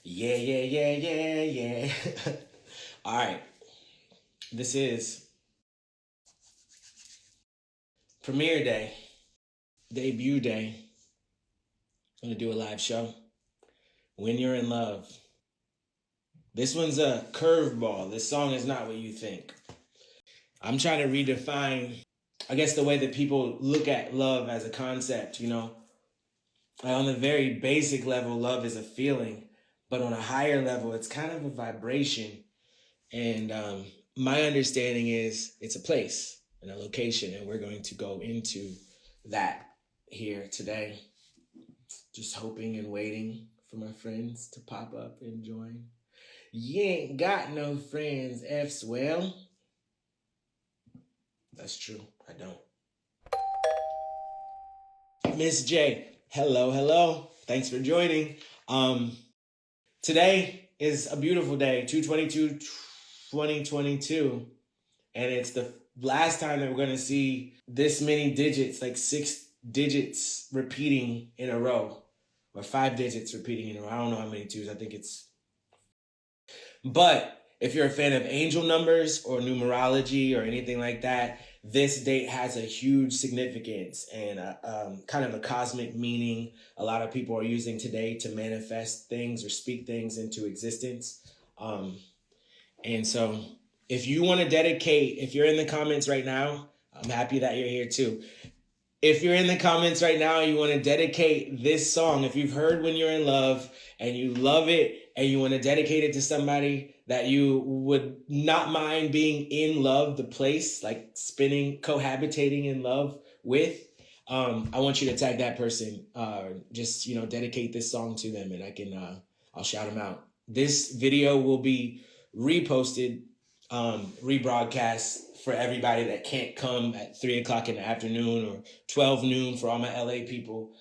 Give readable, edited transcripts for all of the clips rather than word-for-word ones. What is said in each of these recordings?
Yeah, yeah, yeah, yeah, yeah. All right. This is premiere day, debut day. I'm going to do a live show. When You're in Love. This one's a curveball. This song is not what you think. I'm trying to redefine, I guess, the way that people look at love as a concept, you know. Like on the very basic level, love is a feeling. But on a higher level, it's kind of a vibration. And my understanding is it's a place and a location, and we're going to go into that here today. Just hoping and waiting for my friends to pop up and join. You ain't got no friends, Effswell. That's true. I don't. Miss J, hello, hello. Thanks for joining. Today is a beautiful day, 2/22/2022, and it's the last time that we're going to see this many digits, like 6 digits repeating in a row, or 5 digits repeating in a row. I don't know how many twos. I think it's... But if you're a fan of angel numbers or numerology or anything like that, this date has a huge significance and kind of a cosmic meaning a lot of people are using today to manifest things or speak things into existence. And so if you want to dedicate, if you're in the comments right now, I'm happy that you're here too. If you're in the comments right now and you want to dedicate this song, if you've heard When You're in Love and you love it and you want to dedicate it to somebody that you would not mind being in love, the place, like spinning, cohabitating in love with, I want you to tag that person. Just, you know, dedicate this song to them and I'll shout them out. This video will be reposted, rebroadcast for everybody that can't come at 3 o'clock in the afternoon or 12 noon for all my LA people.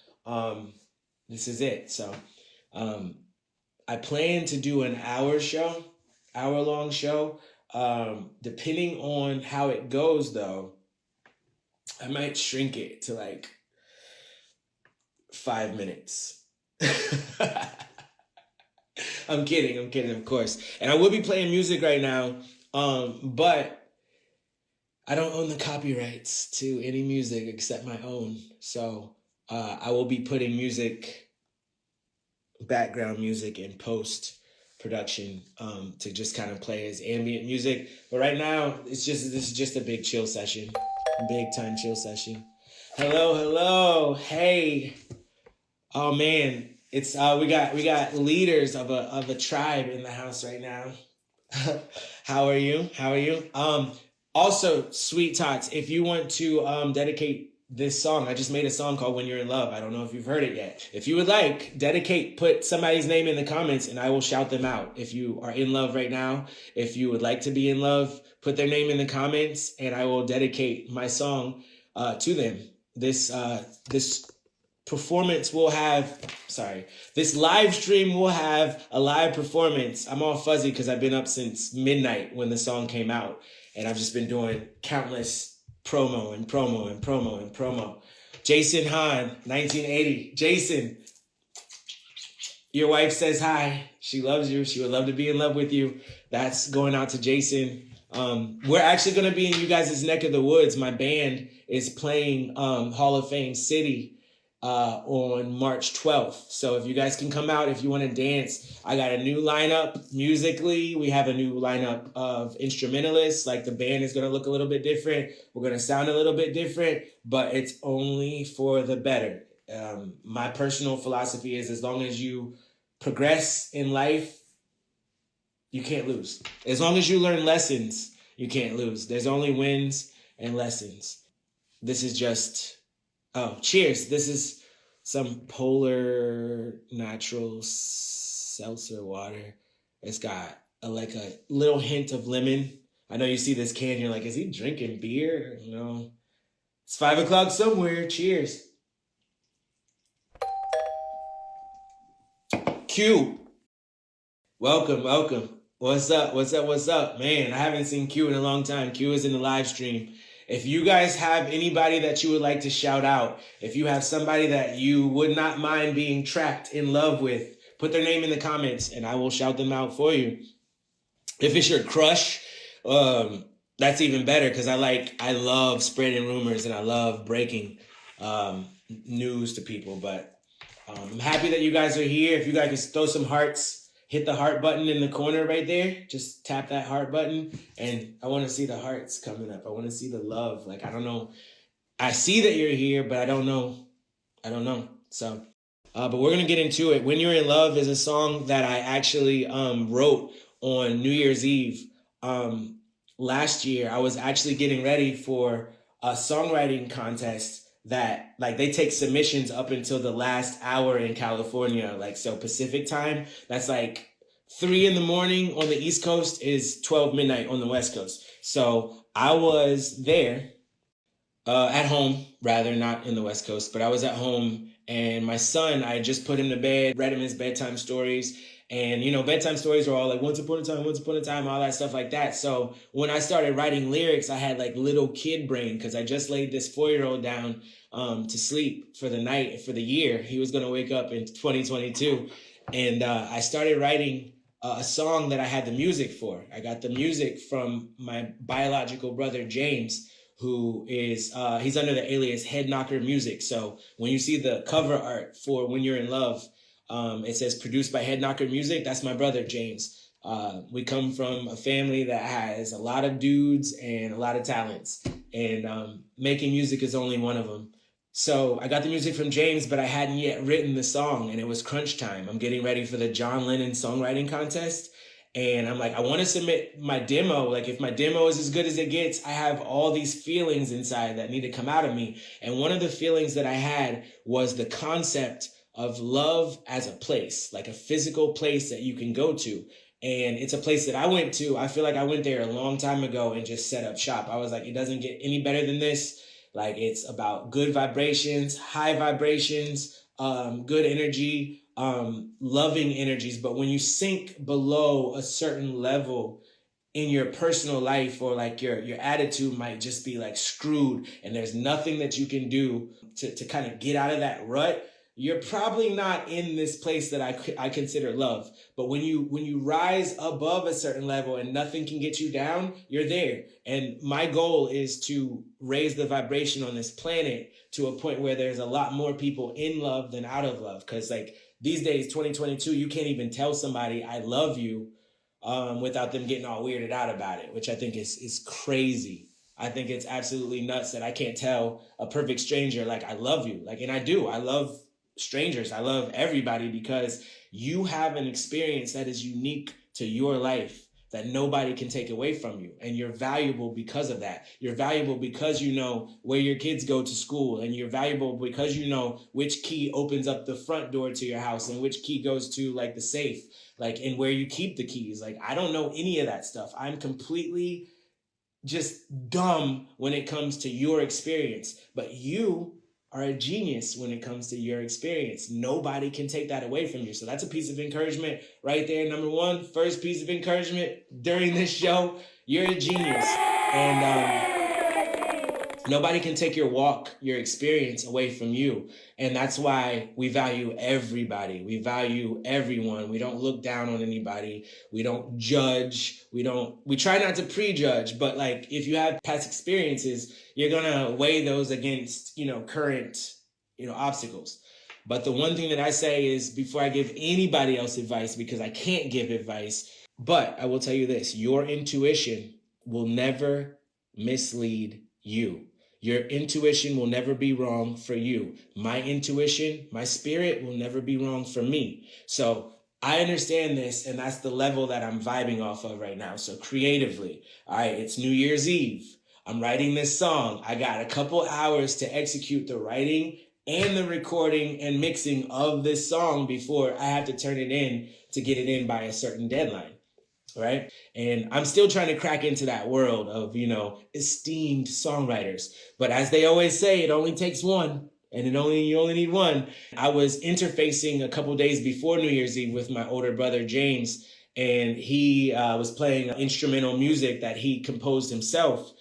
This is it. So I plan to do an hour-long show. Depending on how it goes, though, I might shrink it to like 5 minutes. I'm kidding, of course. And I will be playing music right now, but I don't own the copyrights to any music except my own. So I will be putting music, background music, in post-production to just kind of play as ambient music. But right now, this is just a big chill session, big time chill session. Hello, hey. Oh man, it's we got leaders of a tribe in the house right now. How are you? Also, sweet tots, if you want to dedicate this song, I just made a song called When You're in Love. I don't know if you've heard it yet. If you would like, put somebody's name in the comments and I will shout them out. If you are in love right now, if you would like to be in love, put their name in the comments and I will dedicate my song to them. This performance will have, this live stream will have a live performance. I'm all fuzzy because I've been up since midnight when the song came out. And I've just been doing countless promo. Jason Hahn, 1980. Jason, your wife says hi. She loves you. She would love to be in love with you. That's going out to Jason. We're actually going to be in you guys' neck of the woods. My band is playing Hall of Fame City on March 12th. So if you guys can come out, if you want to dance, I got a new lineup musically. We have a new lineup of instrumentalists. Like the band is going to look a little bit different. We're going to sound a little bit different, but it's only for the better. My personal philosophy is as long as you progress in life, you can't lose. As long as you learn lessons, you can't lose. There's only wins and lessons. This is just... Oh, cheers. This is some polar natural seltzer water. It's got like a little hint of lemon. I know you see this can, you're like, is he drinking beer? You know, it's 5 o'clock somewhere. Cheers. Q. Welcome. What's up? Man, I haven't seen Q in a long time. Q is in the live stream. If you guys have anybody that you would like to shout out, if you have somebody that you would not mind being trapped in love with, put their name in the comments and I will shout them out for you. If it's your crush, that's even better because I love spreading rumors and I love breaking news to people. But I'm happy that you guys are here. If you guys can throw some hearts, hit the heart button in the corner right there. Just tap that heart button. And I want to see the hearts coming up. I want to see the love. Like, I don't know. I see that you're here, but I don't know. So, but we're going to get into it. When You're in Love is a song that I actually wrote on New Year's Eve. Last year, I was actually getting ready for a songwriting contest that like they take submissions up until the last hour in California. Like, so Pacific time, that's like 3 a.m. on the East Coast is 12 midnight on the West Coast. So I was there at home, rather, not in the West Coast, but I was at home, and my son, I just put him to bed, read him his bedtime stories. And, you know, bedtime stories are all like once upon a time, all that stuff like that. So when I started writing lyrics, I had like little kid brain because I just laid this 4-year-old down to sleep for the night, for the year. He was going to wake up in 2022. And I started writing a song that I had the music for. I got the music from my biological brother, James, who is, he's under the alias Head Knocker Music. So when you see the cover art for When You're in Love, it says produced by Head Knocker Music. That's my brother, James. We come from a family that has a lot of dudes and a lot of talents, and making music is only one of them. So I got the music from James, but I hadn't yet written the song, and it was crunch time. I'm getting ready for the John Lennon songwriting contest. And I'm like, I want to submit my demo. Like, if my demo is as good as it gets, I have all these feelings inside that need to come out of me. And one of the feelings that I had was the concept of love as a place, like a physical place that you can go to. And it's a place that I went to. I feel like I went there a long time ago and just set up shop. I was like, it doesn't get any better than this. Like, it's about good vibrations, high vibrations, good energy, loving energies. But when you sink below a certain level in your personal life, or like your attitude might just be like screwed, and there's nothing that you can do to kind of get out of that rut, you're probably not in this place that I consider love. But when you rise above a certain level and nothing can get you down, you're there. And my goal is to raise the vibration on this planet to a point where there's a lot more people in love than out of love. Because like these days, 2022, you can't even tell somebody I love you without them getting all weirded out about it, which I think is crazy. I think it's absolutely nuts that I can't tell a perfect stranger like I love you. Like, and I do. I love strangers. I love everybody because you have an experience that is unique to your life that nobody can take away from you. And you're valuable because of that. You're valuable because you know where your kids go to school, and you're valuable because you know which key opens up the front door to your house and which key goes to like the safe, like, and where you keep the keys. Like, I don't know any of that stuff. I'm completely just dumb when it comes to your experience, but you are a genius when it comes to your experience. Nobody can take that away from you. So that's a piece of encouragement right there. Number one, first piece of encouragement during this show, you're a genius. And nobody can take your walk, your experience away from you. And that's why we value everybody. We value everyone. We don't look down on anybody. We don't judge. We try not to prejudge, but like if you have past experiences, you're going to weigh those against, current, obstacles. But the one thing that I say is, before I give anybody else advice, because I can't give advice, but I will tell you this, your intuition will never mislead you. Your intuition will never be wrong for you. My intuition, my spirit will never be wrong for me. So I understand this, and that's the level that I'm vibing off of right now. So creatively, all right, it's New Year's Eve. I'm writing this song. I got a couple hours to execute the writing and the recording and mixing of this song before I have to turn it in to get it in by a certain deadline. Right. And I'm still trying to crack into that world of, esteemed songwriters. But as they always say, it only takes one, and you only need one. I was interfacing a couple days before New Year's Eve with my older brother, James, and he was playing instrumental music that he composed himself.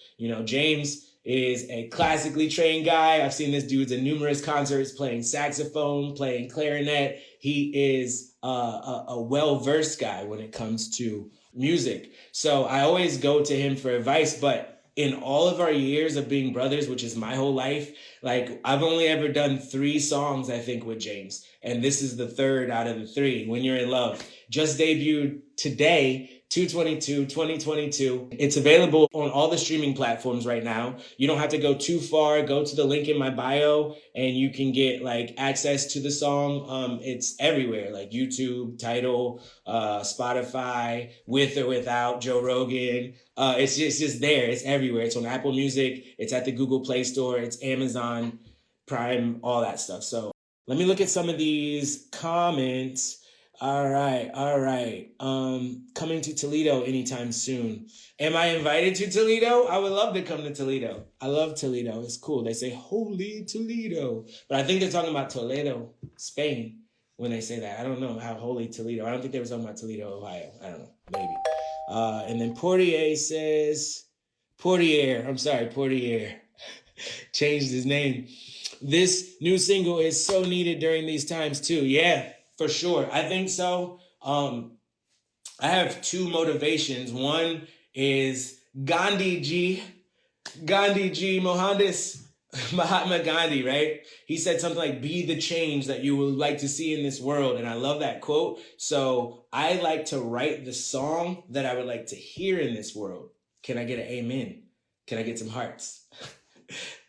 James is a classically trained guy. I've seen this dude at numerous concerts playing saxophone, playing clarinet. He is a well-versed guy when it comes to music. So I always go to him for advice, but in all of our years of being brothers, which is my whole life, like I've only ever done 3 songs, I think, with James. And this is the 3rd out of the 3, When You're in Love. Just debuted today, 2/22/2022. It's available on all the streaming platforms right now. You don't have to go too far. Go to the link in my bio and you can get like access to the song. It's everywhere, like YouTube, Tidal, Spotify, with or without Joe Rogan. It's just there. It's everywhere. It's on Apple Music. It's at the Google Play Store. It's Amazon Prime, all that stuff. So let me look at some of these comments. All right. Coming to Toledo anytime soon. Am I invited to Toledo? I would love to come to Toledo. I love Toledo. It's cool. They say Holy Toledo, but I think they're talking about Toledo, Spain, when they say that. I don't know how Holy Toledo. I don't think they were talking about Toledo, Ohio. I don't know. Maybe. And then Portier says, Portier. Changed his name. This new single is so needed during these times too. Yeah. For sure. I think so. I have 2 motivations. One is Gandhi Mohandas, Mahatma Gandhi, right? He said something like, be the change that you would like to see in this world. And I love that quote. So I like to write the song that I would like to hear in this world. Can I get an amen? Can I get some hearts?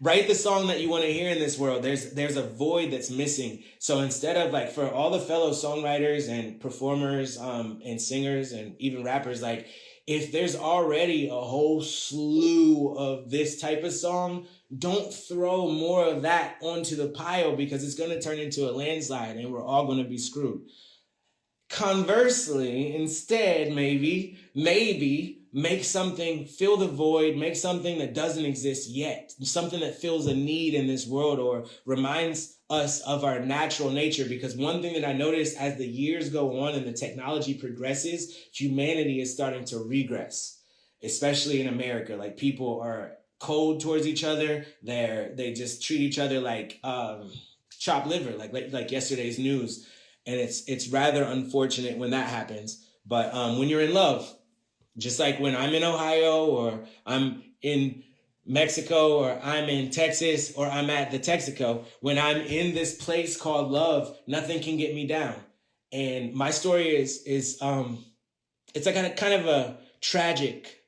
Write the song that you want to hear in this world. There's a void that's missing. So instead of like, for all the fellow songwriters and performers and singers and even rappers, like if there's already a whole slew of this type of song, don't throw more of that onto the pile because it's going to turn into a landslide and we're all going to be screwed. Conversely, instead, maybe make something, fill the void, make something that doesn't exist yet, something that fills a need in this world or reminds us of our natural nature. Because one thing that I noticed as the years go on and the technology progresses, humanity is starting to regress, especially in America. Like people are cold towards each other. They just treat each other like chopped liver, like yesterday's news. And it's rather unfortunate when that happens. But when you're in love, just like when I'm in Ohio or I'm in Mexico or I'm in Texas or I'm at the Texaco, when I'm in this place called love, nothing can get me down. And my story is it's like a kind of a tragic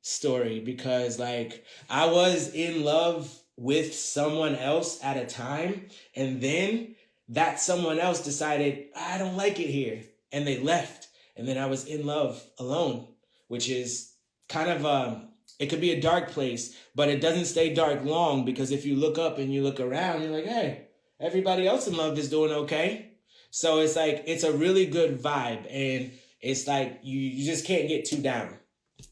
story because like I was in love with someone else at a time, and then that someone else decided, I don't like it here, and they left. And then I was in love alone, which is kind of, it could be a dark place, but it doesn't stay dark long because if you look up and you look around, you're like, hey, everybody else in love is doing okay. So it's like, it's a really good vibe. And it's like, you just can't get too down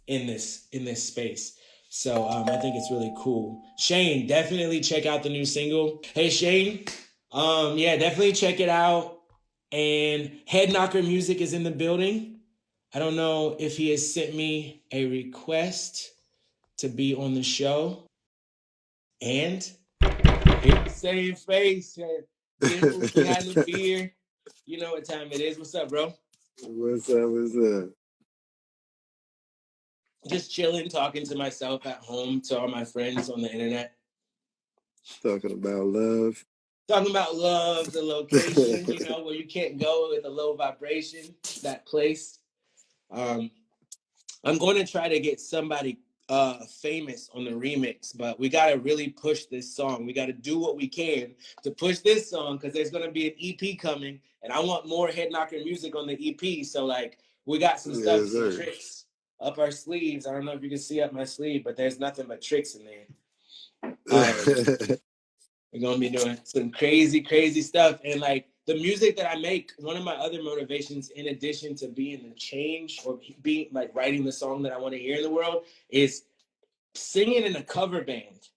in this space. So I think it's really cool. Shane, definitely check out the new single. Hey, Shane, yeah, definitely check it out. And Head Knocker Music is in the building. I don't know if he has sent me a request to be on the show. And same face, behind the beer. You know what time it is. What's up, bro? What's up? Just chilling, talking to myself at home, to all my friends on the internet. Talking about love. Talking about love, the location, you know, where you can't go with a low vibration, that place. I'm going to try to get somebody famous on the remix, but we got to really push this song. We got to do what we can to push this song because there's going to be an EP coming, and I want more Head Knocker Music on the EP. So, like, we got some stuff, some tricks up our sleeves. I don't know if you can see up my sleeve, but there's nothing but tricks in there. We're going to be doing some crazy, crazy stuff. And like the music that I make, one of my other motivations, in addition to being the change or being like writing the song that I want to hear in the world, is singing in a cover band,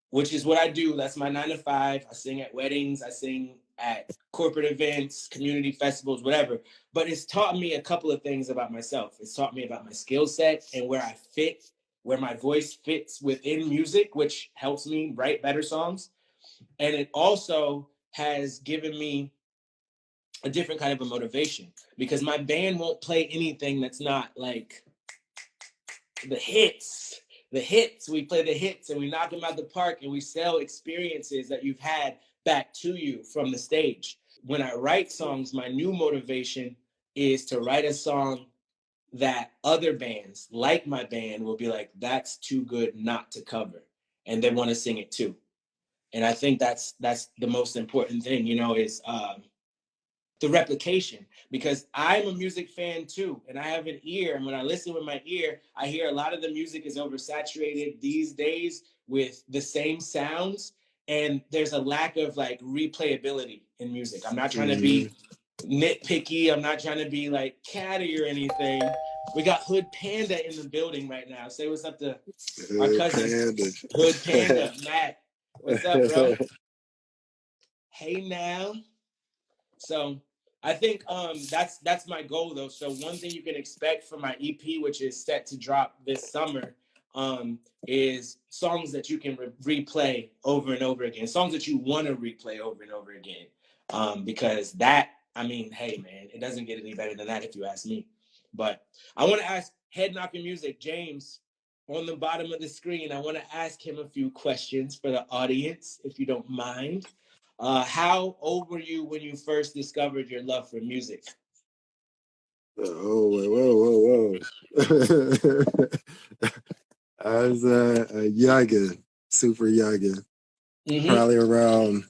which is what I do. That's my 9 to 5. I sing at weddings. I sing at corporate events, community festivals, whatever. But it's taught me a couple of things about myself. It's taught me about my skill set and where I fit, where my voice fits within music, which helps me write better songs. And it also has given me a different kind of a motivation, because my band won't play anything that's not like the hits. The hits, we play the hits and we knock them out the park, and we sell experiences that you've had back to you from the stage. When I write songs, my new motivation is to write a song that other bands like my band will be like, that's too good not to cover, and they want to sing it too. And I think that's the most important thing, you know, is the replication, because I'm a music fan too, and I have an ear, and when I listen with my ear, I hear a lot of the music is oversaturated these days with the same sounds, and there's a lack of like replayability in music. I'm not trying to be nitpicky, I'm not trying to be like catty or anything. We got Hood Panda in the building right now. Say what's up to our cousin Hood Panda. Matt, what's up, bro? Hey now. So I think that's my goal though. So one thing you can expect from my EP, which is set to drop this summer, is songs that you can replay over and over again, songs that you want to replay over and over again, because that, I mean, hey man, it doesn't get any better than that if you ask me. But I want to ask Head Knocking Music, James, on the bottom of the screen. I want to ask him a few questions for the audience, if you don't mind. How old were you when you first discovered your love for music? Oh, whoa. I was a youngin, super youngin. Probably around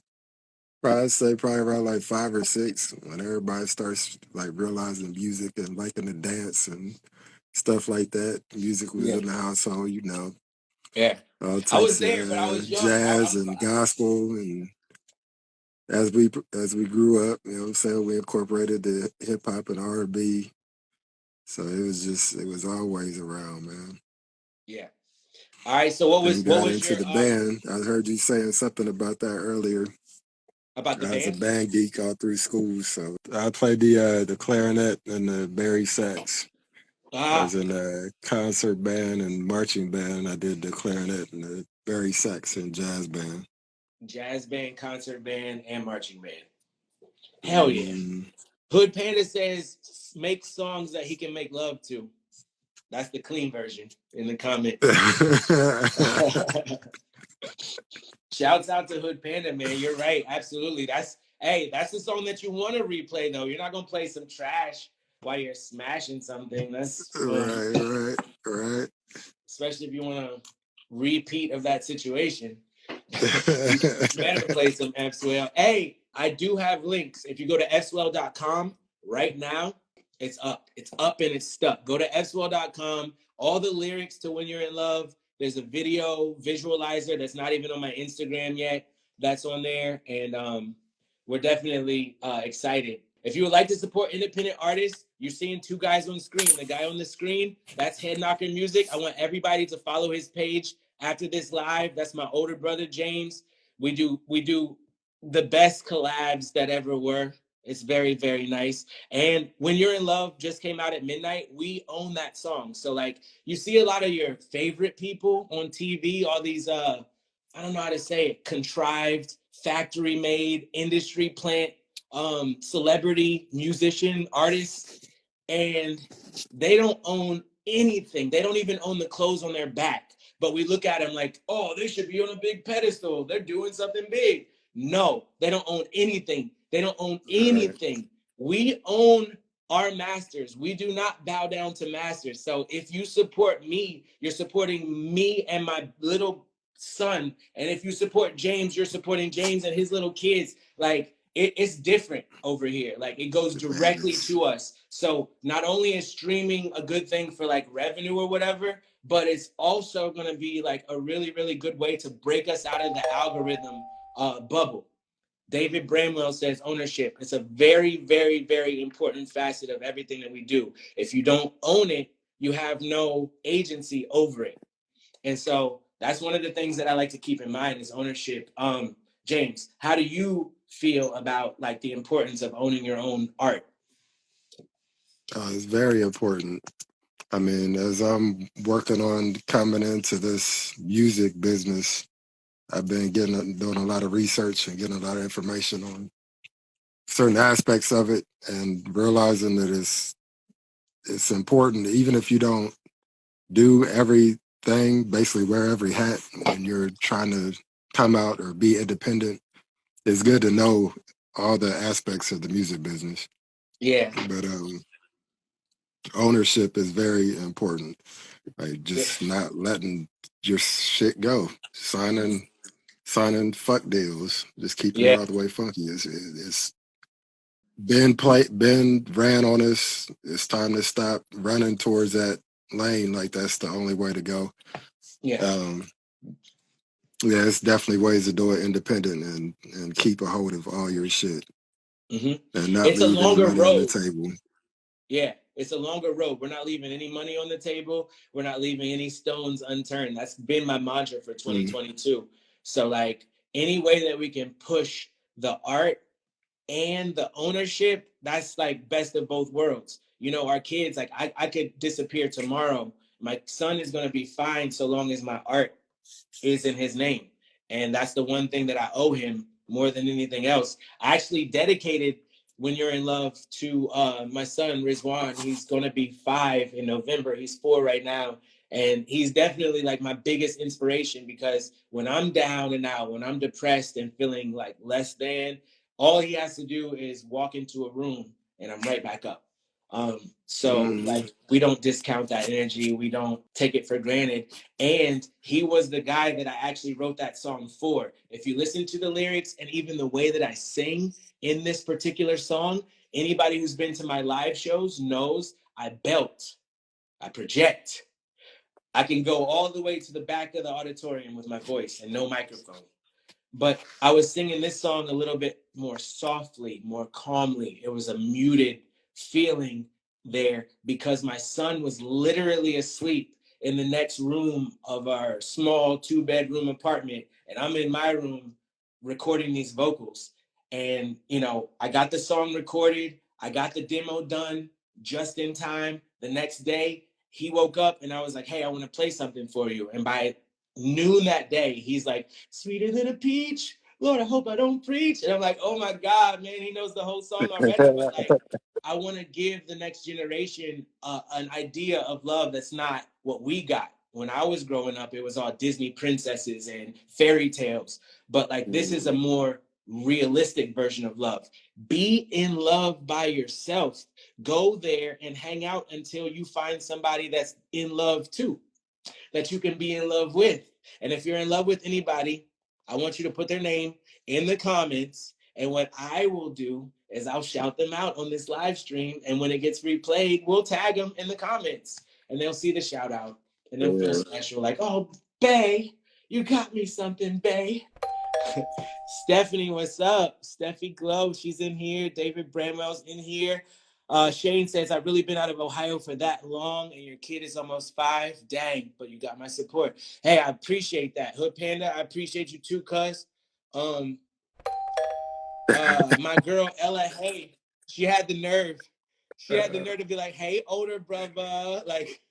like 5 or 6, when everybody starts like realizing music and liking to dance and stuff like that. Music was in the household, you know. Yeah. All I was types there, of but I was young. jazz and gospel, and as we grew up, you know what I'm saying, we incorporated the hip hop and R&B. So it was always around, man. Yeah. All right. So what was into your the band? I heard you saying something about that earlier. About the I was a band? band geek all through school, so I played the clarinet and the bari sax. I was in a concert band and marching band. I did the clarinet and the bari sax and jazz band. Jazz band, concert band, and marching band. Hell yeah. Hood Panda says make songs that he can make love to. That's the clean version in the comments. Shouts out to Hood Panda, man. You're right. Absolutely. That's the song that you want to replay, though. You're not going to play some trash while you're smashing something. That's right. Especially if you want a repeat of that situation. You better play some Effswell. Hey, I do have links. If you go to Effswell.com right now, it's up. It's up and it's stuck. Go to Effswell.com. All the lyrics to When You're in Love. There's a video visualizer that's not even on my Instagram yet. That's on there. And we're definitely excited. If you would like to support independent artists, you're seeing two guys on the screen. The guy on the screen, that's Head Knocking Music. I want everybody to follow his page after this live. That's my older brother, James. We do the best collabs that ever were. It's very, very nice. And When You're in Love just came out at midnight. We own that song. So like you see a lot of your favorite people on TV, all these I don't know how to say it, contrived, factory made, industry plant, celebrity, musician, artists, and they don't own anything. They don't even own the clothes on their back. But we look at them like, oh, they should be on a big pedestal. They're doing something big. No, they don't own anything. They don't own anything. We own our masters. We do not bow down to masters. So if you support me, you're supporting me and my little son. And if you support James, you're supporting James and his little kids. Like it's different over here. Like it goes directly to us. So not only is streaming a good thing for like revenue or whatever, but it's also going to be like a really, really good way to break us out of the algorithm bubble. David Bramwell says ownership. It's a very, very, very important facet of everything that we do. If you don't own it, you have no agency over it. And so that's one of the things that I like to keep in mind is ownership. James, how do you feel about like the importance of owning your own art? It's very important. I mean, as I'm working on coming into this music business, I've been doing a lot of research and getting a lot of information on certain aspects of it, and realizing that it's important, even if you don't do everything, basically wear every hat when you're trying to come out or be independent. It's good to know all the aspects of the music business. Yeah. But ownership is very important. Like just not letting your shit go. Signing fuck deals. Just keeping it all the way funky. It's been ran on us. It's time to stop running towards that lane. Like that's the only way to go. Yeah. Yeah, it's definitely ways to do it independent and keep a hold of all your shit. And not It's a leave any longer money on the road. table. Yeah, it's a longer road. We're not leaving any money on the table. We're not leaving any stones unturned. That's been my mantra for 2022. So like any way that we can push the art and the ownership, that's like best of both worlds. You know, our kids, like I could disappear tomorrow. My son is going to be fine so long as my art is in his name. And that's the one thing that I owe him more than anything else. I actually dedicated When You're in Love to my son, Rizwan. He's going to be 5 in November. He's 4 right now. And he's definitely like my biggest inspiration, because when I'm down and out, when I'm depressed and feeling like less than, all he has to do is walk into a room and I'm right back up. So like we don't discount that energy. We don't take it for granted. And he was the guy that I actually wrote that song for. If you listen to the lyrics and even the way that I sing in this particular song, anybody who's been to my live shows knows I belt, I project. I can go all the way to the back of the auditorium with my voice and no microphone. But I was singing this song a little bit more softly, more calmly. It was a muted feeling there because my son was literally asleep in the next room of our small 2-bedroom apartment. And I'm in my room recording these vocals. And, you know, I got the song recorded. I got the demo done just in time. The next day, he woke up and I was like, hey, I want to play something for you. And by noon that day, he's like, sweeter than a peach, Lord, I hope I don't preach. And I'm like, oh my God, man, he knows the whole song already. But like, I want to give the next generation an idea of love that's not what we got. When I was growing up, it was all Disney princesses and fairy tales. But like, this is a more realistic version of love. Be in love by yourself. Go there and hang out until you find somebody that's in love too, that you can be in love with. And if you're in love with anybody, I want you to put their name in the comments. And what I will do is I'll shout them out on this live stream. And when it gets replayed, we'll tag them in the comments and they'll see the shout out and they'll feel special. Like, oh, Bay, you got me something, Bay. Stephanie, what's up? Steffi Glow, she's in here. David Bramwell's in here. Shane says, I've really been out of Ohio for that long, and your kid is almost 5. Dang, but you got my support. Hey, I appreciate that. Hood Panda, I appreciate you too, cuz. My girl, Ella, hey, she had the nerve. She had the nerve to be like, hey, older brother. Like,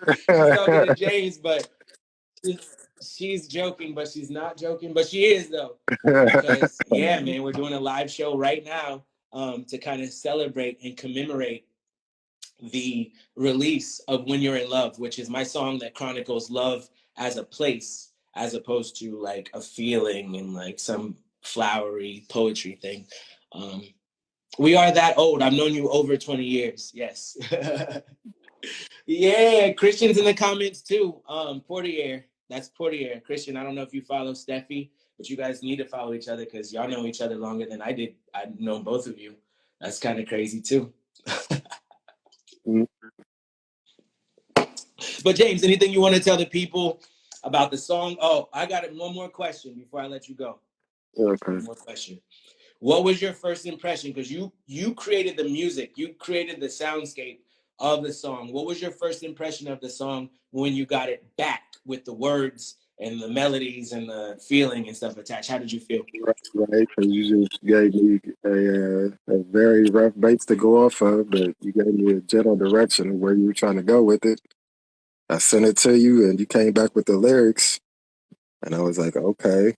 she's talking to James, but she's joking, but she's not joking. But she is, though. Because, yeah, man, we're doing a live show right now to kind of celebrate and commemorate the release of When You're in Love, which is my song that chronicles love as a place, as opposed to like a feeling and like some flowery poetry thing. We are that old. I've known you over 20 years. Yes. Yeah, Christian's in the comments too. Portier, that's Portier. Christian, I don't know if you follow Steffi, but you guys need to follow each other because y'all know each other longer than I did. I've known both of you. That's kind of crazy too. But James, anything you want to tell the people about the song? Oh, I got one more question before I let you go. Okay. One more question. What was your first impression? Because you created the music, you created the soundscape of the song. What was your first impression of the song when you got it back with the words and the melodies and the feeling and stuff attached? How did you feel? Right, because you just gave me a very rough base to go off of, but you gave me a general direction of where you were trying to go with it. I sent it to you, and you came back with the lyrics, and I was like, okay.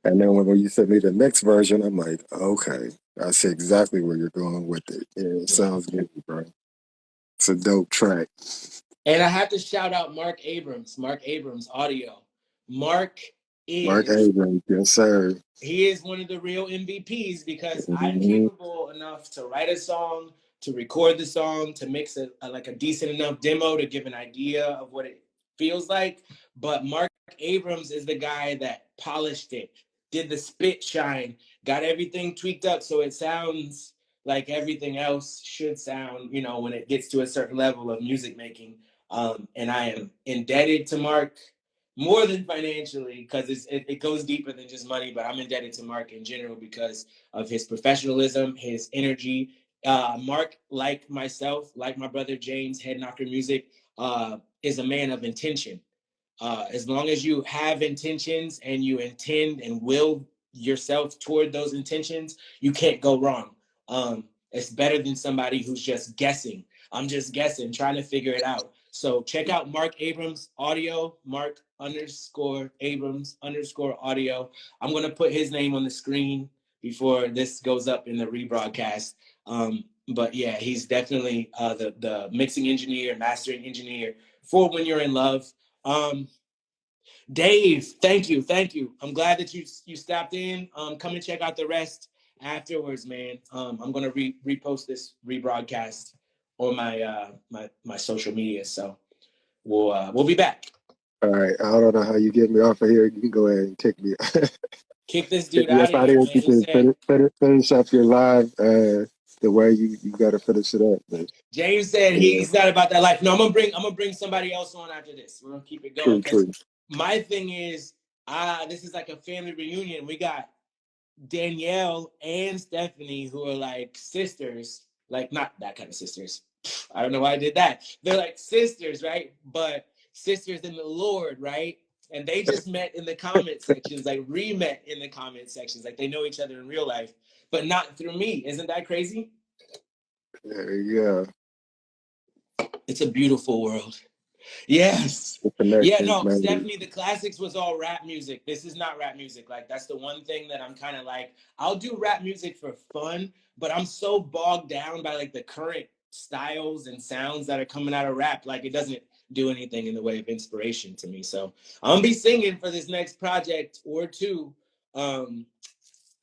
And then when you sent me the next version, I'm like, okay, I see exactly where you're going with it. Yeah, it sounds good, bro. It's a dope track. And I have to shout out Mark Abrams audio. Mark Mark is Abrams, yes, sir. he is one of the real MVPs because I'm Mm-hmm. capable enough to write a song, to record the song, to mix like a decent enough demo to give an idea of what it feels like. But Mark Abrams is the guy that polished it, did the spit shine, got everything tweaked up so it sounds like everything else should sound, when it gets to a certain level of music making. And I am indebted to Mark more than financially, because it goes deeper than just money, but I'm indebted to Mark in general because of his professionalism, his energy. Mark, like myself, like my brother James, Head Knocker Music, is a man of intention. As long as you have intentions and you intend and will yourself toward those intentions, you can't go wrong. It's better than somebody who's just guessing. I'm just guessing, trying to figure it out. So check out Mark Abrams audio, Mark_Abrams_audio. I'm going to put his name on the screen before this goes up in the rebroadcast. But yeah, he's definitely the mixing engineer, mastering engineer for When You're in Love. Dave, thank you. I'm glad that you stopped in. Come and check out the rest afterwards, man. I'm gonna repost this rebroadcast on my my social media. So we'll be back. All right, I don't know how you get me off of here. You can go ahead and kick me. Kick this dude out of here, man. You can finish up your live the way you got to finish it up. But, James said he's not about that life. No, I'm gonna bring somebody else on after this. We're gonna keep it going. True. My thing is, this is like a family reunion. We got Danielle and Stephanie, who are like sisters, like not that kind of sisters. I don't know why I did that. They're like sisters, right? But sisters in the Lord, right? And they just met in the comment sections, like re-met in the comment sections, like they know each other in real life, but not through me. Isn't that crazy? There you go. It's a beautiful world. Yes. Yeah, no, Stephanie, the classics was all rap music. This is not rap music. Like, that's the one thing that I'm kind of like, I'll do rap music for fun, but I'm so bogged down by like the current styles and sounds that are coming out of rap. Like, it doesn't do anything in the way of inspiration to me. So I'm gonna be singing for this next project or two. When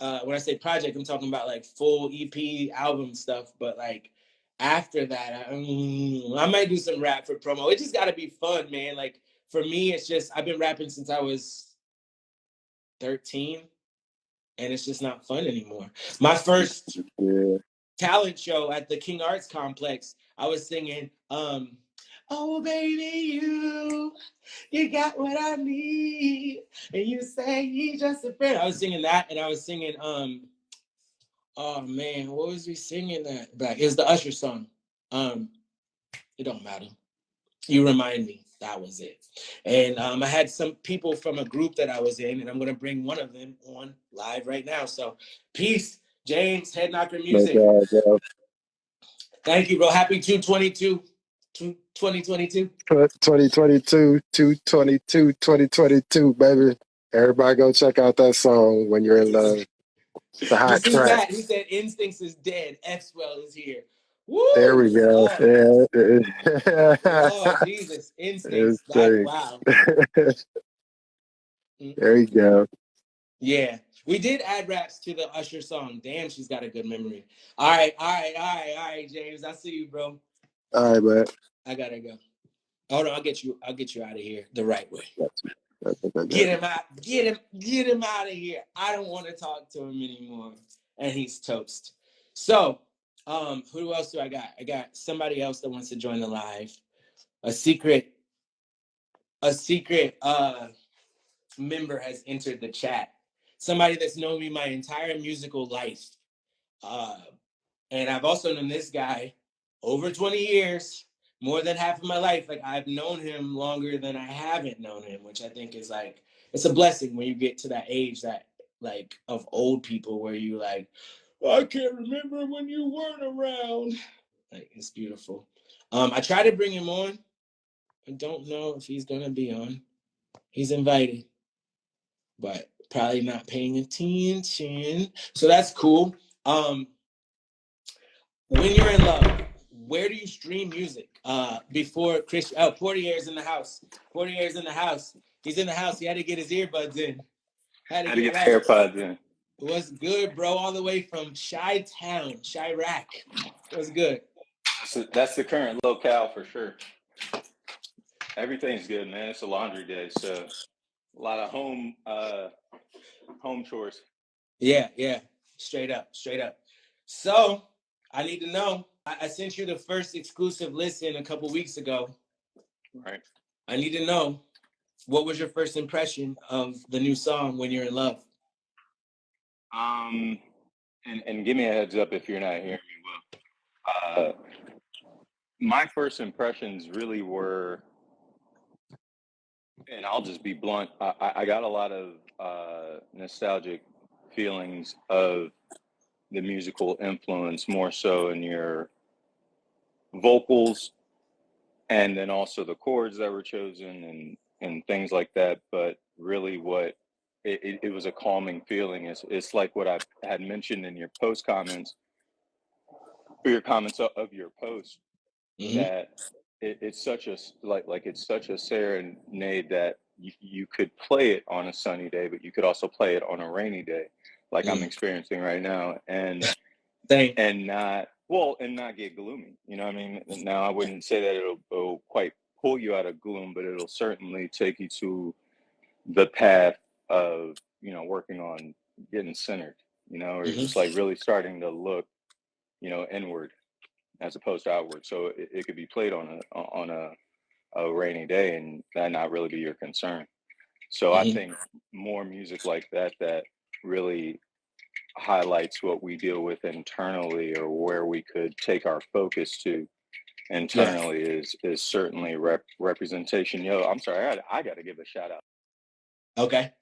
I say project, I'm talking about like full EP album stuff, but like after that, I might do some rap for promo. It just got to be fun, man. Like for me, it's just, I've been rapping since I was 13 and it's just not fun anymore. My first talent show at the King Arts Complex, I was singing, oh baby, you got what I need, and you say you just a friend. I was singing that, and I was singing, oh man, what was we singing that back? It was the Usher song. It don't matter. You remind me. That was it. And I had some people from a group that I was in, and I'm gonna bring one of them on live right now. So peace, James, Head Knocker Music. Thank you, bro. Happy 2022. 2022. 2022, baby. Everybody go check out that song When You're in Love. It's a hot track. He said Instincts is dead. Swell is here. Woo! There we go. Oh, Jesus. Instincts. Wow. There you go. Yeah. We did add raps to the Usher song. Damn, she's got a good memory. All right, James. I see you, bro. All right, man. I gotta go. Hold on, I'll get you out of here the right way. Get him out. Get him out of here. I don't want to talk to him anymore. And he's toast. So, who else do I got? I got somebody else that wants to join the live. A secret member has entered the chat. Somebody that's known me my entire musical life. And I've also known this guy over 20 years, more than half of my life. Like, I've known him longer than I haven't known him, which I think is like, it's a blessing when you get to that age that like of old people where you like, I can't remember when you weren't around. Like, it's beautiful. I try to bring him on. I don't know if he's gonna be on. He's invited, but Probably not paying attention. So that's cool. When you're in love, where do you stream music? Before Chris, Portier's in the house. Portier's in the house. He's in the house. He had to get his earbuds in. Had to get the AirPods in. What's good, bro? All the way from Chi-Town, Chirac. What's good? So that's the current locale for sure. Everything's good, man. It's a laundry day, so a lot of home chores. Yeah. Straight up. So I need to know. I sent you the first exclusive listen a couple weeks ago. Right. I need to know, what was your first impression of the new song, When You're in Love? And give me a heads up if you're not hearing me well. My first impressions really were, and I'll just be blunt, I got a lot of nostalgic feelings of the musical influence, more so in your vocals, and then also the chords that were chosen and things like that. But really what it was a calming feeling. It's like what I had mentioned in your post comments, or your comments of your post, that it's such a it's such a serenade that you could play it on a sunny day, but you could also play it on a rainy day, like I'm experiencing right now, and not get gloomy. You know what I mean? Now I wouldn't say that it'll quite pull you out of gloom, but it'll certainly take you to the path of, working on getting centered, or just like really starting to look, inward as opposed to outward. So it could be played on a rainy day and that not really be your concern. So I think more music like that really highlights what we deal with internally, or where we could take our focus to internally, is certainly representation. I'm sorry, I got to give a shout out. Okay.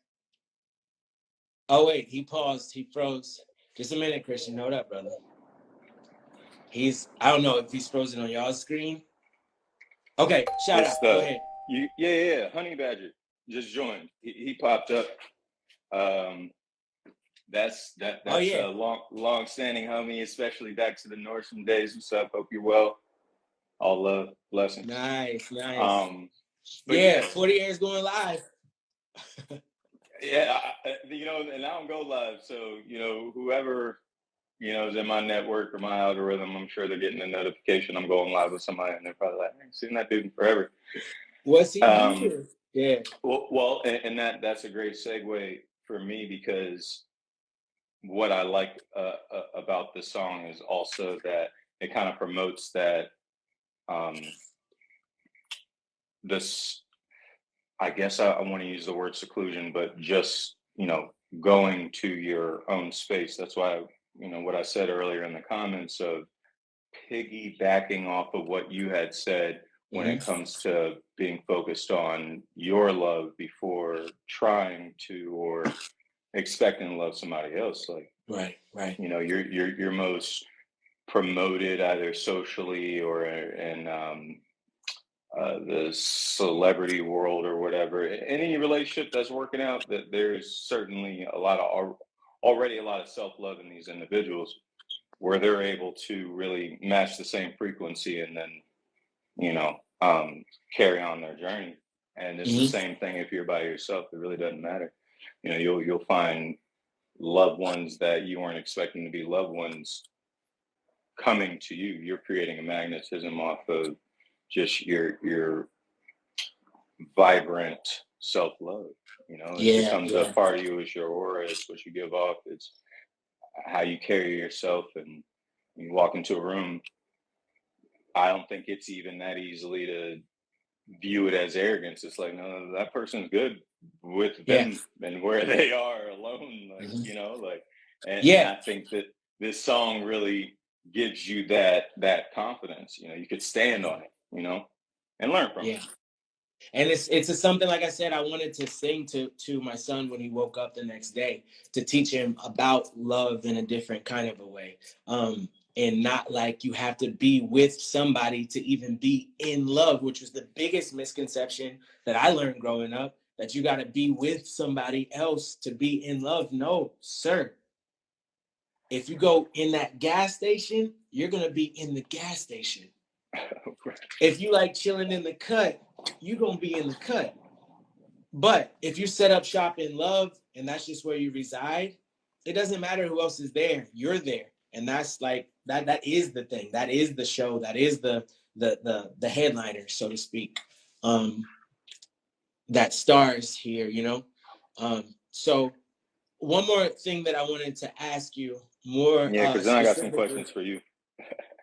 Oh wait, he paused. He froze. Just a minute, Christian. Hold up, brother. I don't know if he's frozen on y'all's screen. Okay, shout out. Go ahead. Yeah. Honey Badger just joined. He popped up. That's a long-standing homie, especially back to the Nordstrom days. What's up? Hope you're well. All love, blessings. Nice. 40 years going live. Yeah, and I don't go live, so whoever is in my network or my algorithm, I'm sure they're getting a notification I'm going live with somebody, and they're probably like, I ain't seen that dude in forever. What's he doing? Yeah. Well, and that's a great segue for me, because what I like about the song is also that it kind of promotes that this, I guess I want to use the word seclusion, but just, going to your own space. That's why, what I said earlier in the comments of piggybacking off of what you had said when it comes to being focused on your love before trying to or expecting to love somebody else. Like, right. Your most promoted, either socially or in the celebrity world or whatever, any relationship that's working out, that there's certainly already a lot of self-love in these individuals, where they're able to really match the same frequency and then, carry on their journey. And it's the same thing if you're by yourself. It really doesn't matter. You'll find loved ones that you weren't expecting to be loved ones coming to you. You're creating a magnetism off of just your vibrant self-love. It becomes a part of you. It's your aura. It's what you give off. It's how you carry yourself. And you walk into a room, I don't think it's even that easily to view it as arrogance. It's like, no, that person's good with them and where they are alone. And I think that this song really gives you that confidence. You could stand on it, and learn from it. And it's something, like I said, I wanted to sing to my son when he woke up the next day, to teach him about love in a different kind of a way. And not like you have to be with somebody to even be in love, which was the biggest misconception that I learned growing up. that you got to be with somebody else to be in love. No, sir. If you go in that gas station, you're going to be in the gas station. If you like chilling in the cut, you're going to be in the cut. But if you set up shop in love and that's just where you reside, it doesn't matter who else is there. You're there. And that's like, that is the thing. That is the show. That is the headliner, so to speak, that stars here, you know? So one more thing that I wanted to ask you more. Yeah, because then I got some questions for you.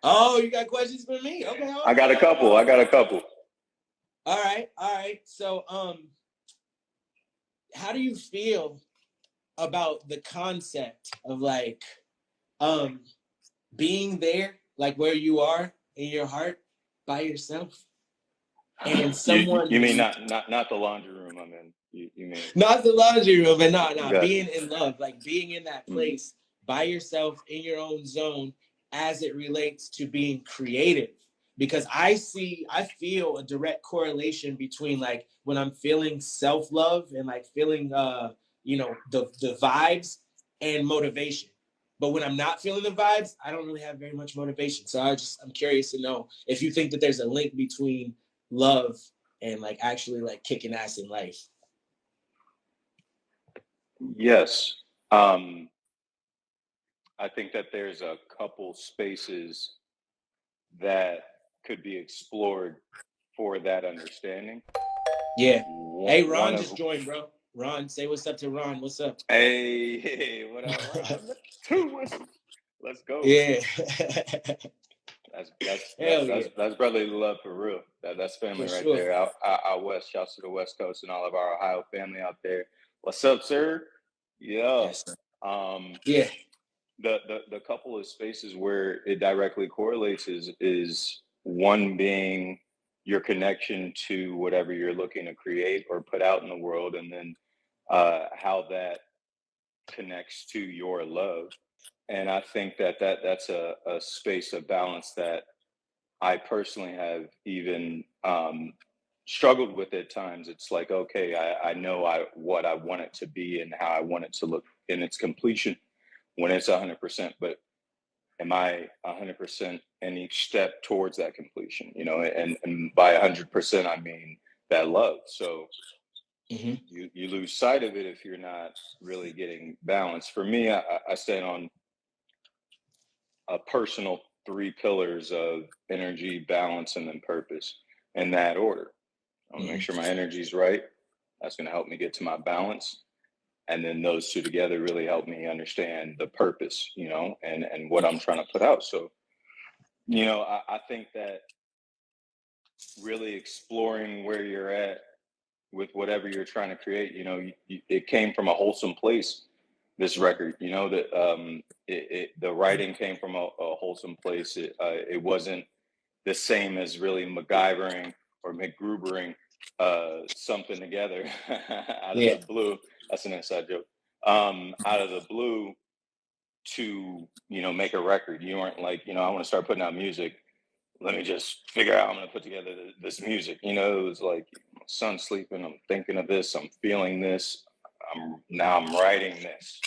Oh, you got questions for me? Okay. I got a couple. All right. So, how do you feel about the concept of like, being there, like where you are in your heart by yourself, and someone you mean not the laundry room I'm in? You mean not the laundry room, but no, gotcha. Being in love, like being in that place by yourself in your own zone as it relates to being creative. Because I feel a direct correlation between like when I'm feeling self-love and like feeling you know, the vibes and motivation. But when I'm not feeling the vibes, I don't really have very much motivation. So I'm curious to know if you think that there's a link between love and like actually like kicking ass in life. Yes. I think that there's a couple spaces that could be explored for that understanding. Yeah. Hey, Ron just joined, bro. Ron, say what's up to Ron. What's up? Hey, what up, Ron? 2 whistles. Let's go. Yeah. That's brotherly love for real. That's family for right sure. There. Out west. Shouts to the West Coast and all of our Ohio family out there. What's up, sir? Yeah. Yes, sir. Yeah. The couple of spaces where it directly correlates is one being your connection to whatever you're looking to create or put out in the world, and then how that connects to your love. And I think that's a space of balance that I personally have even struggled with at times. It's like, okay, I know what I want it to be and how I want it to look in its completion when it's 100%, but am I 100% in each step towards that completion? You know, and by 100%, I mean that love. So you lose sight of it if you're not really getting balance. For me, I stand on a personal 3 pillars of energy, balance, and then purpose in that order. I'll make sure my energy's right. That's going to help me get to my balance. And then those two together really help me understand the purpose, you know, and what I'm trying to put out. So, you know, I think that really exploring where you're at with whatever you're trying to create, you know, it came from a wholesome place, this record, you know, that the writing came from a wholesome place. It wasn't the same as really MacGyvering or McGrubering something together out of the blue. That's an inside joke. Out of the blue to, you know, make a record. You weren't like, you know, I want to start putting out music. Let me just figure out how I'm going to put together this music. You know, it was like, my son's sleeping. I'm thinking of this. I'm feeling this. I'm writing this,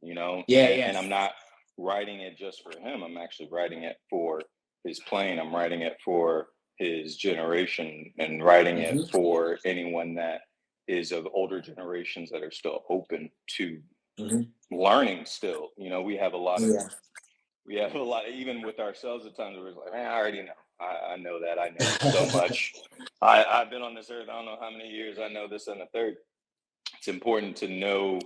you know? And I'm not writing it just for him. I'm actually writing it for his plane. I'm writing it for his generation and writing it for anyone that is of older generations that are still open to learning still. You know, we have a lot of, even with ourselves at times, we're like, man, I already know. I know that. I know so much. I've been on this earth, I don't know how many years. I know this and the third. It's important to know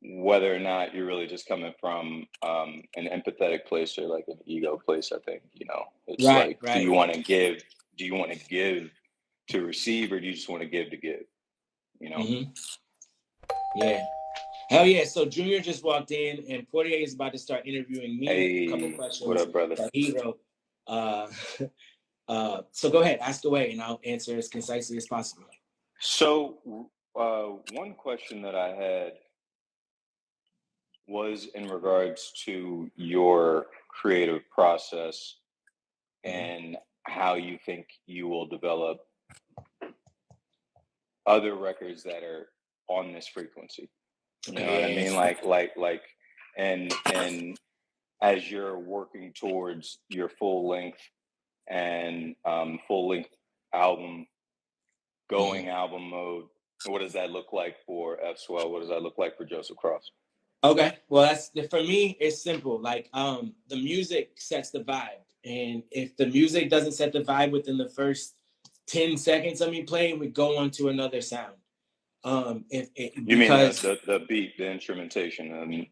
whether or not you're really just coming from an empathetic place or like an ego place. I think, you know, it's do you want to give? Do you want to give to receive, or do you just want to give? You know? Yeah. Hell yeah. So Junior just walked in and Portier is about to start interviewing me. Hey, a couple questions. What up, brother? That he wrote. So go ahead, ask away, and I'll answer as concisely as possible. So one question that I had was in regards to your creative process and how you think you will develop other records that are on this frequency. You know what I mean? Like, and as you're working towards your full length and full length album, going album mode, what does that look like for Effswell? What does that look like for Joseph Cross? Okay, well, that's for me. It's simple. Like, the music sets the vibe, and if the music doesn't set the vibe within the first 10 seconds of me playing, we go on to another sound. You mean the beat, the instrumentation?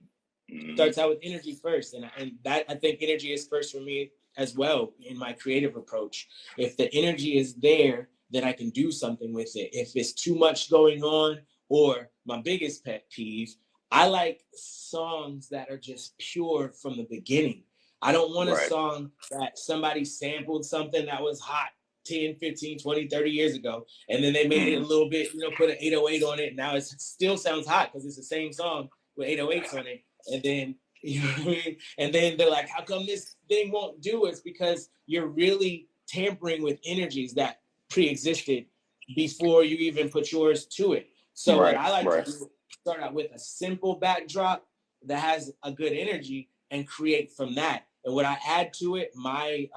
Starts out with energy first, and that, I think energy is first for me as well in my creative approach. If the energy is there, then I can do something with it. If it's too much going on, or my biggest pet peeve, I like songs that are just pure from the beginning. I don't want a song that somebody sampled something that was hot 10, 15, 20, 30 years ago, and then they made it a little bit, put an 808 on it. Now it still sounds hot because it's the same song with 808s on it. And then, you know what I mean? And then they're like, how come this thing won't do? It's because you're really tampering with energies that pre-existed before you even put yours to it. So what I like to do, start out with a simple backdrop that has a good energy and create from that. And what I add to it, my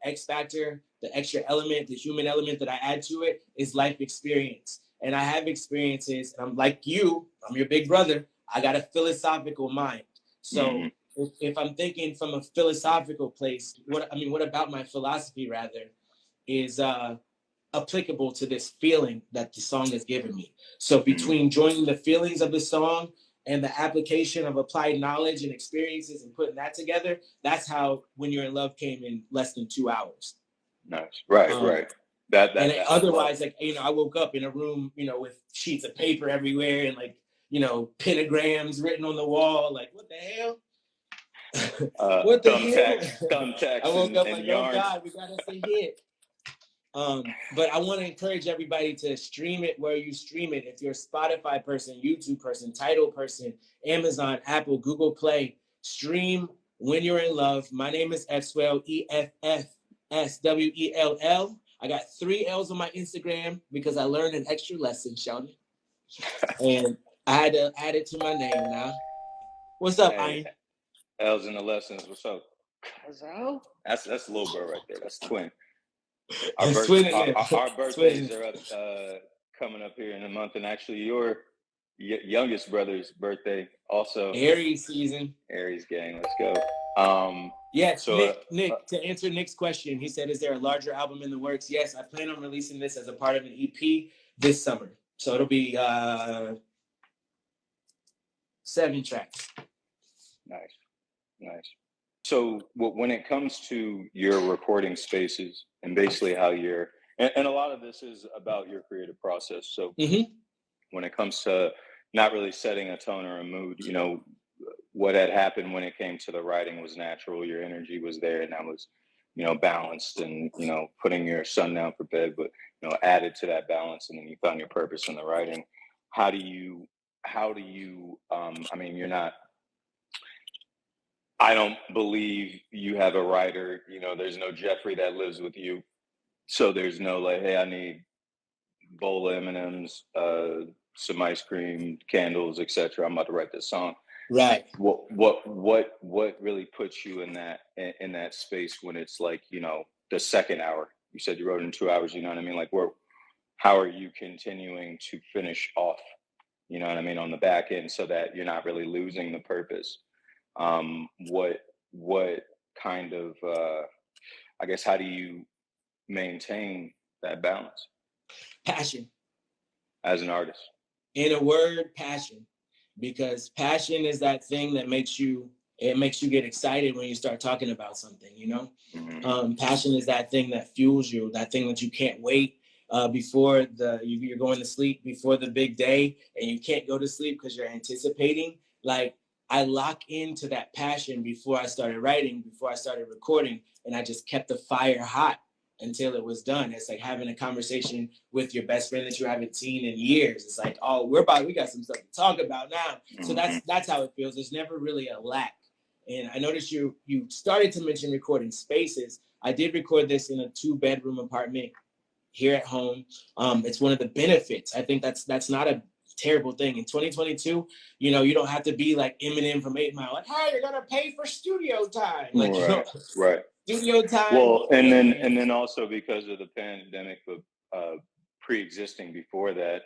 X factor, the extra element, the human element that I add to it is life experience. And I have experiences, and I'm like you, I'm your big brother. I got a philosophical mind. So if I'm thinking from a philosophical place, what about my philosophy rather is applicable to this feeling that the song has given me. So between joining the feelings of the song and the application of applied knowledge and experiences and putting that together, that's how When You're in Love came in less than 2 hours. Nice. Right. That otherwise, like, I woke up in a room, with sheets of paper everywhere and like, pentagrams written on the wall. Like, what the hell? What the hell? Thumbtacks. I woke up like, yarns. Oh God, we got us a hit. But I want to encourage everybody to stream it where you stream it. If you're a Spotify person, YouTube person, Tidal person, Amazon, Apple, Google Play, stream When You're in Love. My name is Effswell, EFFSWELL. I got 3 L's on my Instagram because I learned an extra lesson, Sheldon. And I had to add it to my name now. What's up, Ian? L's in the lessons. What's up? That's a little bro right there. That's twin. Our birthdays are up, coming up here in a month, and actually your youngest brother's birthday also. Aries season. Aries gang, let's go. Yes, so, Nick, to answer Nick's question, he said, is there a larger album in the works? Yes, I plan on releasing this as a part of an EP this summer. So it'll be 7 tracks. Nice. So when it comes to your recording spaces and basically how you're, and a lot of this is about your creative process. So when it comes to not really setting a tone or a mood, what had happened when it came to the writing was natural. Your energy was there, and that was, balanced, and, putting your son down for bed, but, added to that balance, and then you found your purpose in the writing. How do you, you're not, I don't believe you have a writer, there's no Jeffrey that lives with you. So there's no like, hey, I need a bowl of M&Ms, some ice cream, candles, etc. I'm about to write this song. Right. What really puts you in that space when it's like, the second hour? You said you wrote in 2 hours, you know what I mean? Like, how are you continuing to finish off, on the back end so that you're not really losing the purpose? What kind of, how do you maintain that balance? Passion. As an artist. In a word, passion. Because passion is that thing that makes you get excited when you start talking about something, Passion is that thing that fuels you, that thing that you can't wait before you're going to sleep before the big day, and you can't go to sleep because you're anticipating. Like, I lock into that passion before I started writing, before I started recording, and I just kept the fire hot until it was done. It's like having a conversation with your best friend that you haven't seen in years. It's like, oh, we got some stuff to talk about now. So that's how it feels. There's never really a lack. And I noticed you started to mention recording spaces. I did record this in a 2-bedroom apartment here at home. It's one of the benefits. I think that's not a terrible thing. In 2022, you know, you don't have to be like Eminem from 8 Mile, like, hey, you're gonna pay for studio time. Like, you know, right. studio time. Well, and then also because of the pandemic of pre-existing before that,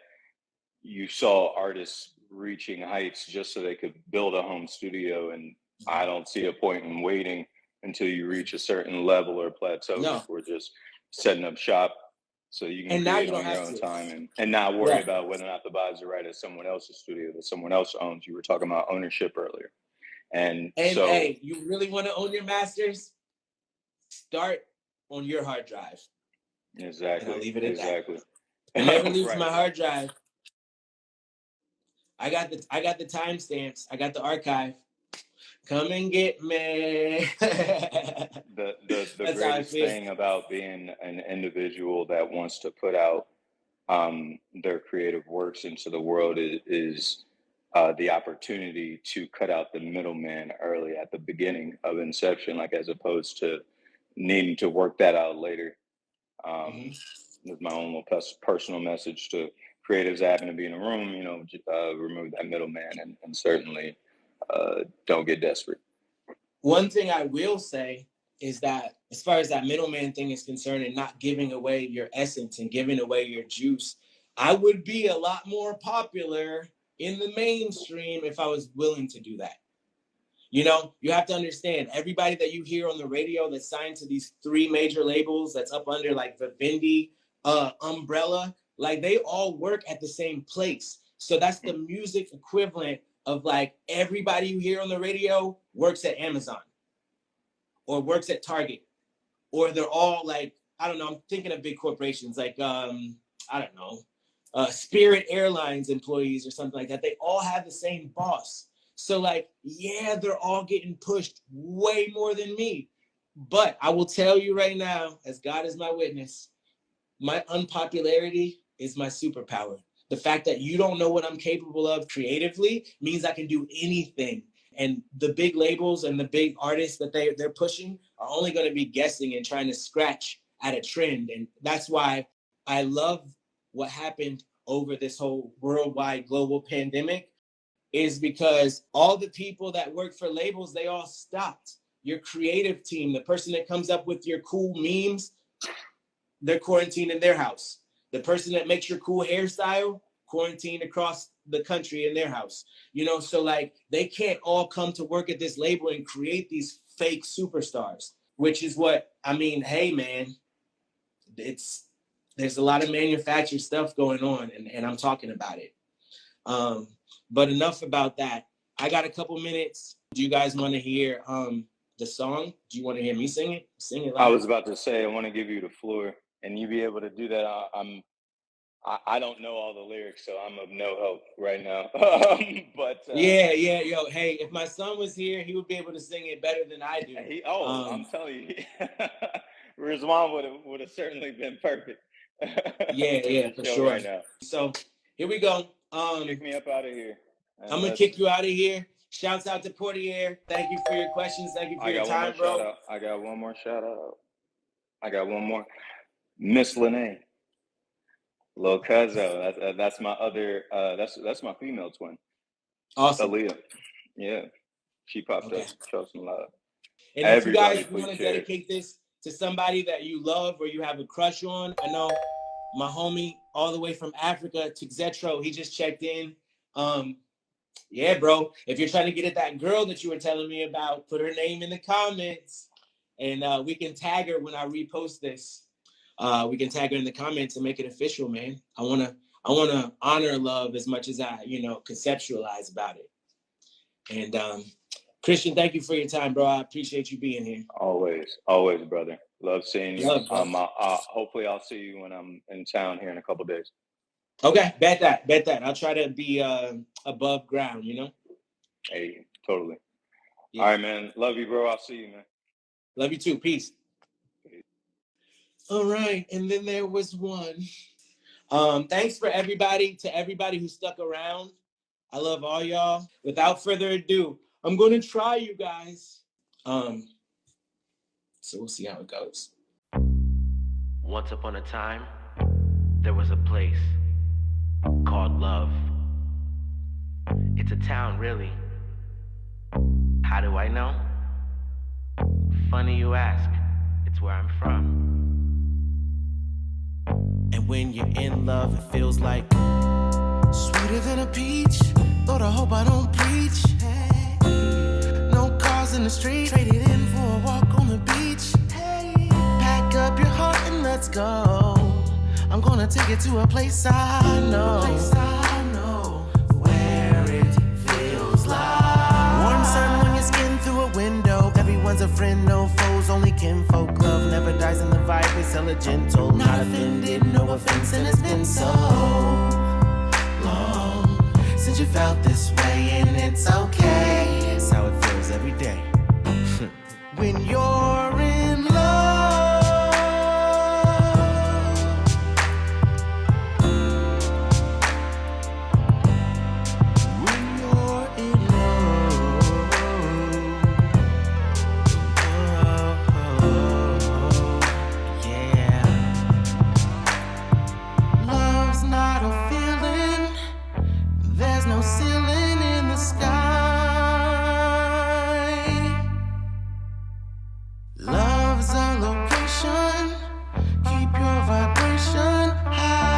you saw artists reaching heights just so they could build a home studio. And I don't see a point in waiting until you reach a certain level or plateau before just setting up shop so you can create on your own time and not worry about whether or not the vibes are right at someone else's studio that someone else owns. You were talking about ownership earlier. And so, hey, you really want to own your masters? Start on your hard drive. Exactly. And I'll leave it at that. It never leaves my hard drive. I got the timestamps. I got the archive. Come and get me. The greatest thing about being an individual that wants to put out their creative works into the world is the opportunity to cut out the middleman early at the beginning of inception, like as opposed to needing to work that out later. With my own little personal message to creatives that happen to be in a room, you know, remove that middleman and certainly don't get desperate. One thing I will say is that as far as that middleman thing is concerned and not giving away your essence and giving away your juice, I would be a lot more popular in the mainstream if I was willing to do that. You know, you have to understand, everybody that you hear on the radio that's signed to these 3 major labels that's up under like the Vivendi umbrella, like they all work at the same place. So that's the music equivalent of like everybody you hear on the radio works at Amazon or works at Target, or they're all like, I don't know, I'm thinking of big corporations like, I don't know, Spirit Airlines employees or something like that. They all have the same boss. So like, yeah, they're all getting pushed way more than me. But I will tell you right now, as God is my witness, my unpopularity is my superpower. The fact that you don't know what I'm capable of creatively means I can do anything. And the big labels and the big artists that they're pushing are only going to be guessing and trying to scratch at a trend. And that's why I love what happened over this whole worldwide global pandemic, is because all the people that work for labels, they all stopped. Your creative team, the person that comes up with your cool memes, they're quarantined in their house. The person that makes your cool hairstyle, quarantined across the country in their house. You know, so like they can't all come to work at this label and create these fake superstars, which is what, I mean, hey man, there's a lot of manufactured stuff going on and I'm talking about it. But enough about that. I got a couple minutes. Do you guys want to hear the song? Do you want to hear me sing it? Sing it loud. I was about to say, I want to give you the floor and you be able to do that. I don't know all the lyrics, so I'm of no help right now. But yeah, yo, hey, if my son was here, he would be able to sing it better than I do. I'm telling you, Rizwan would have certainly been perfect. yeah, for sure. Right now. So here we go. Kick me up out of here. I'm gonna kick you out of here. Shouts out to Portier. Thank you for your questions. Thank you for your time, bro. I got one more shout out. I got one more. Miss Lene. 𝐘𝐿, that's my other that's my female twin. Awesome. Aaliyah. Yeah. She popped up, showed some love. And if you guys want to dedicate this to somebody that you love or you have a crush on, I know my homie all the way from Africa, Tukzetro, he just checked in. Yeah, bro, if you're trying to get at that girl that you were telling me about, put her name in the comments and we can tag her when I repost this. We can tag her in the comments and make it official, man. I wanna honor love as much as I, conceptualize about it. And Christian, thank you for your time, bro. I appreciate you being here. Always, brother. Love seeing you. Hopefully I'll see you when I'm in town here in a couple days. Okay, bet that. I'll try to be above ground, Hey, totally. Yeah. All right, man. Love you, bro. I'll see you, man. Love you too. Peace. All right, and then there was one. Thanks for everybody who stuck around. I love all y'all. Without further ado, I'm gonna try, you guys. So we'll see how it goes. Once upon a time, there was a place called Love. It's a town, really. How do I know? Funny you ask. It's where I'm from. And when you're in love, it feels like sweeter than a peach. Lord, I hope I don't preach. Hey. No cars in the street, traded in for a walk on the beach. Hey. Pack up your heart and let's go. I'm gonna take it to a place I know. Where it feels like warm sun on your skin through a window. Everyone's a friend, no foes, only kinfolk. Love never dies in the vibe, we sell it gentle. Not offended, no offense, and it's been so long since you felt this way, and it's okay. It's how it feels every day. When you're in love, when you're in love, yeah. Love's not a feeling. There's no ceiling in the sky. Love's a location. Keep your vibration high.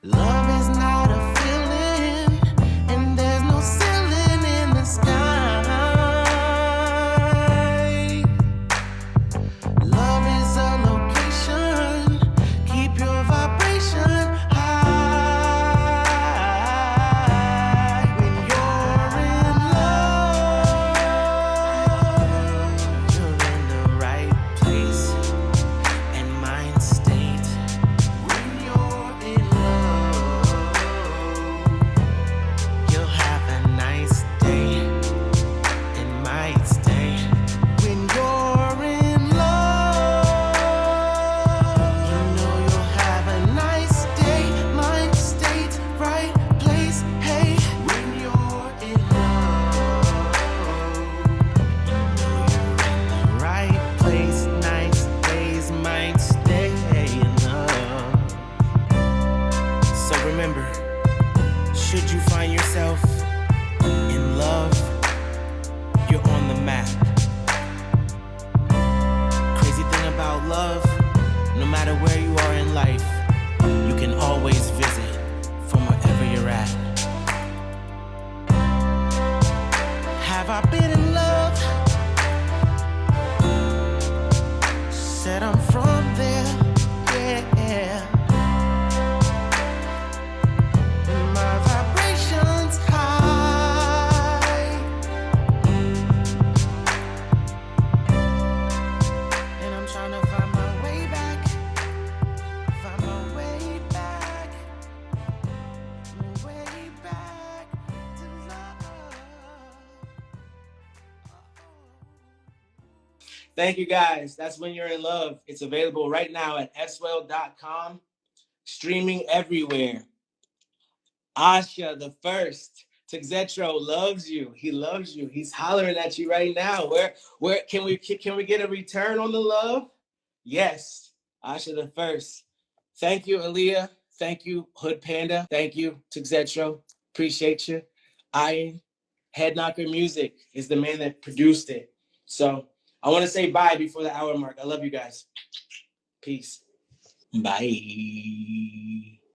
Love is not a feeling, and there's no ceiling in the sky. Love is a location. Keep your vibration high. When you're in love, you're in the right place and mind state. When you're in love, you'll have a nice day and might stay. When you're in love, you know you'll have a nice day, mind state, right place. Hey, when you're in love, you know you're in the right place, nice days, might stay in love. So remember, should you find yourself in love, you're on the map. Crazy thing about love, no matter where you are in life, you can always visit from wherever you're at. Have I been in love? Said I'm from there, yeah. My vibration's high, and I'm trying to find my way back, find my way back, my way back to love. Thank you guys. That's When You're in Love. It's available right now at Effswell.com, streaming everywhere. Asha the first. Tukzetro loves you. He loves you. He's hollering at you right now. Where can we get a return on the love? Yes. Asha the first. Thank you, Aaliyah. Thank you, Hood Panda. Thank you, Tukzetro. Appreciate you. Ian, Head Knocker Music is the man that produced it. So I want to say bye before the hour mark. I love you guys. Peace. Bye.